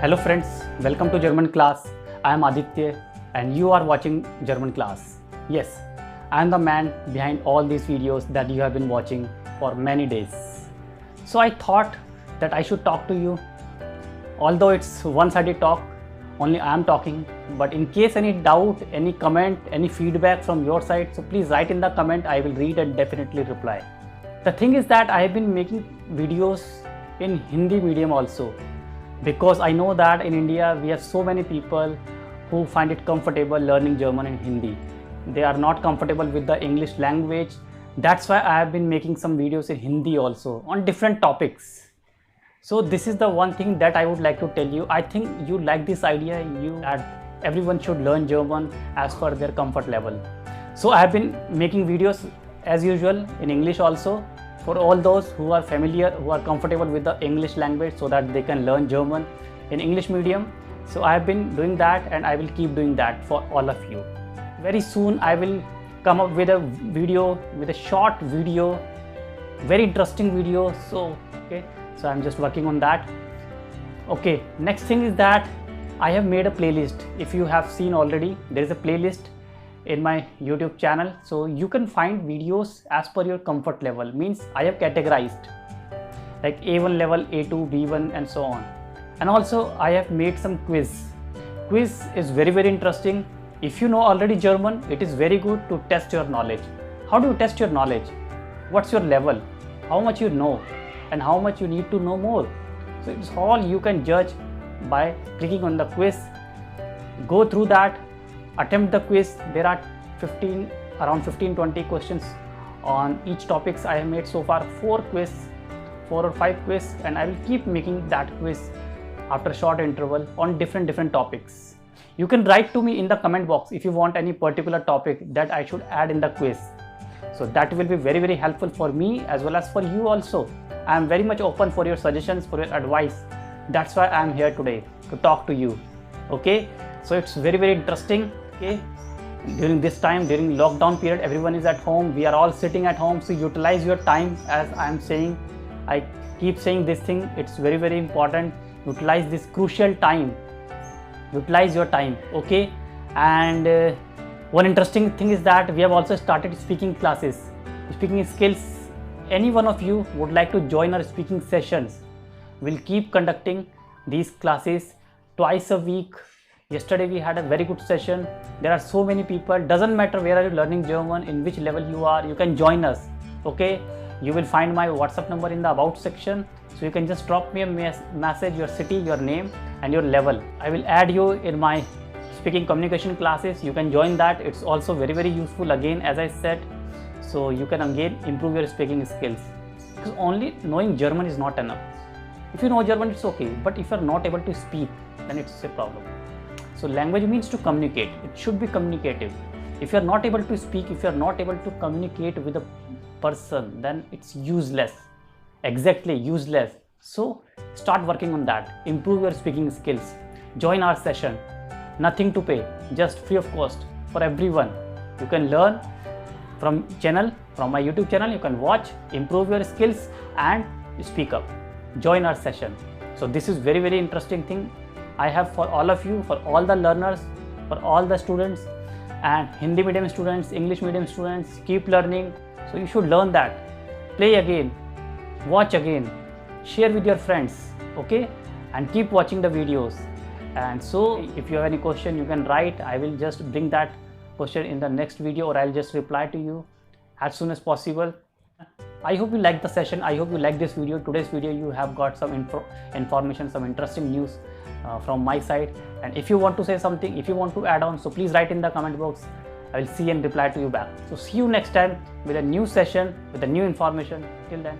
Hello friends, welcome to German class. I am Aditya and you are watching German class. Yes, I am the man behind all these videos that you have been watching for many days. So I thought that I should talk to you. Although it's one-sided talk, only I am talking, but in case any doubt, any comment, any feedback from your side, so please write in the comment. I will read and definitely reply. The thing is that I have been making videos in Hindi medium also, because I know that in India we have so many people who find it comfortable learning German in Hindi. They are not comfortable with the English language. That's why I have been making some videos in Hindi also on different topics. So this is the one thing that I would like to tell you. I think you like this idea, that everyone should learn German as per their comfort level. So I have been making videos as usual in English also, for all those who are familiar, who are comfortable with the English language, so that they can learn German in English medium. So I have been doing that and I will keep doing that for all of you. Very soon I will come up with a video, with a short video, very interesting video. So I'm just working on that. Okay, next thing is that I have made a playlist. If you have seen already, there is a playlist in my YouTube channel, so you can find videos as per your comfort level. Means I have categorized like A1 level, A2, B1 and so on. And also I have made some quiz. Quiz is very interesting. If you know already German, it is very good to test your knowledge. How do you test your knowledge? What's your level? How much you know and how much you need to know more? So it's all you can judge by clicking on the quiz. Go through that, attempt the quiz. There are around 15-20 questions on each topics. I have made so far 4 or 5 quiz, and I will keep making that quiz after a short interval on different topics. You can write to me in the comment box if you want any particular topic that I should add in the quiz. So that will be very helpful for me as well as for you also. I am very much open for your suggestions, for your advice. That's why I am here today, to talk to you. Okay, so it's very interesting. Okay, during this time, during lockdown period, everyone is at home. We are all sitting at home. So utilize your time, as I am saying. I keep saying this thing. It's very important. Utilize this crucial time. Utilize your time. Okay, and one interesting thing is that we have also started speaking classes, speaking skills. Any one of you would like to join our speaking sessions, we'll keep conducting these classes twice a week. Yesterday we had a very good session. There are so many people. Doesn't matter where are you learning German, in which level you are, you can join us. Okay, you will find my WhatsApp number in the about section, so you can just drop me a message, your city, your name and your level. I will add you in my speaking communication classes. You can join that. It's also very useful, again, as I said. So you can again improve your speaking skills, because only knowing German is not enough. If you know German, it's okay, but if you are not able to speak, then it's a problem. So language means to communicate. It should be communicative. If you are not able to speak, if you are not able to communicate with a person, then it's useless. Exactly, useless. So start working on that. Improve your speaking skills. Join our session. Nothing to pay, just free of cost for everyone. You can learn from my YouTube channel. You can watch, improve your skills and speak up. Join our session. So this is very interesting thing I have for all of you, for all the learners, for all the students, and Hindi medium students, English medium students. Keep learning. So you should learn that. Play again, watch again, share with your friends. Okay, and keep watching the videos. And so if you have any question, you can write. I will just bring that question in the next video, or I'll just reply to you as soon as possible. I hope you like the session. I hope you like this video. Today's video, you have got some information, some interesting news from my side. And if you want to say something, if you want to add on, so please write in the comment box. I will see and reply to you back. So see you next time with a new session, with a new information. Till then.